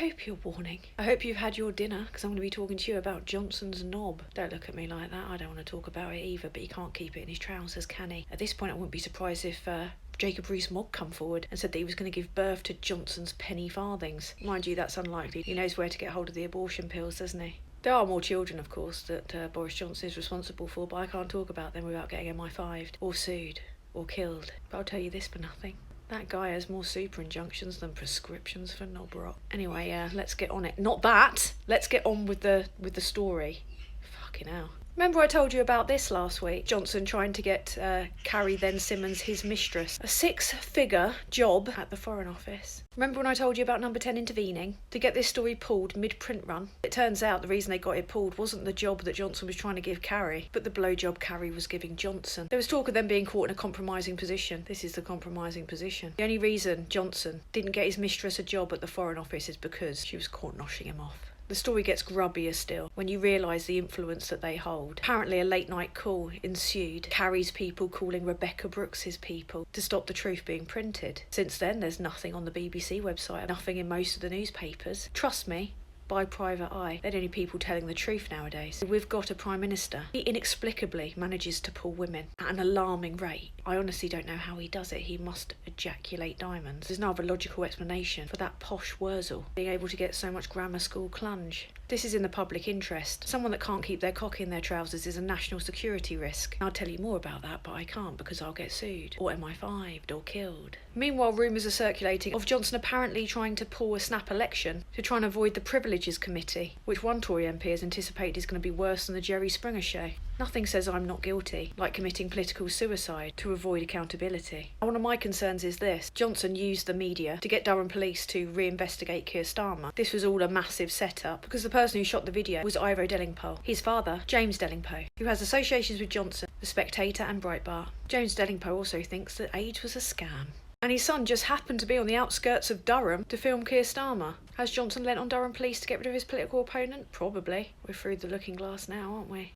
utopia warning. I hope you've had your dinner, because I'm going to be talking to you about Johnson's knob. Don't look at me like that. I don't want to talk about it either, but he can't keep it in his trousers, can he? At this point, I wouldn't be surprised if Jacob Rees-Mogg come forward and said that he was going to give birth to Johnson's penny farthings. Mind you, that's unlikely. He knows where to get hold of the abortion pills, doesn't he? There are more children, of course, that Boris Johnson is responsible for, but I can't talk about them without getting MI5'd, or sued, or killed. But I'll tell you this for nothing. That guy has more super injunctions than prescriptions for knob rot. Anyway, let's get on it. Not that! Let's get on with the story. Fucking hell. Remember I told you about this last week? Johnson trying to get Carrie, then Simmons, his mistress, a 6-figure job at the Foreign Office. Remember when I told you about Number 10 intervening to get this story pulled mid-print run? It turns out the reason they got it pulled wasn't the job that Johnson was trying to give Carrie, but the blowjob Carrie was giving Johnson. There was talk of them being caught in a compromising position. This is the compromising position. The only reason Johnson didn't get his mistress a job at the Foreign Office is because she was caught noshing him off. The story gets grubbier still when you realise the influence that they hold. Apparently a late night call ensued. Carrie's people calling Rebecca Brooks's people to stop the truth being printed. Since then there's nothing on the BBC website, nothing in most of the newspapers. Trust me, by private eye, they're the only people telling the truth nowadays. We've got a Prime Minister. He inexplicably manages to pull women at an alarming rate. I honestly don't know how he does it. He must ejaculate diamonds. There's no other logical explanation for that posh Wurzel being able to get so much grammar school clunge. This is in the public interest. Someone that can't keep their cock in their trousers is a national security risk. I'll tell you more about that, but I can't because I'll get sued, or MI5'd, or killed. Meanwhile, rumours are circulating of Johnson apparently trying to pull a snap election to try and avoid the Privileges Committee, which one Tory MP has anticipated is going to be worse than the Jerry Springer show. Nothing says I'm not guilty, like committing political suicide to avoid accountability. One of my concerns is this. Johnson used the media to get Durham police to reinvestigate Keir Starmer. This was all a massive setup, because the person who shot the video was Ivor Dellingpole. His father, James Dellingpole, who has associations with Johnson, The Spectator and Breitbart. James Dellingpole also thinks that AIDS was a scam. And his son just happened to be on the outskirts of Durham to film Keir Starmer. Has Johnson lent on Durham police to get rid of his political opponent? Probably. We're through the looking glass now, aren't we?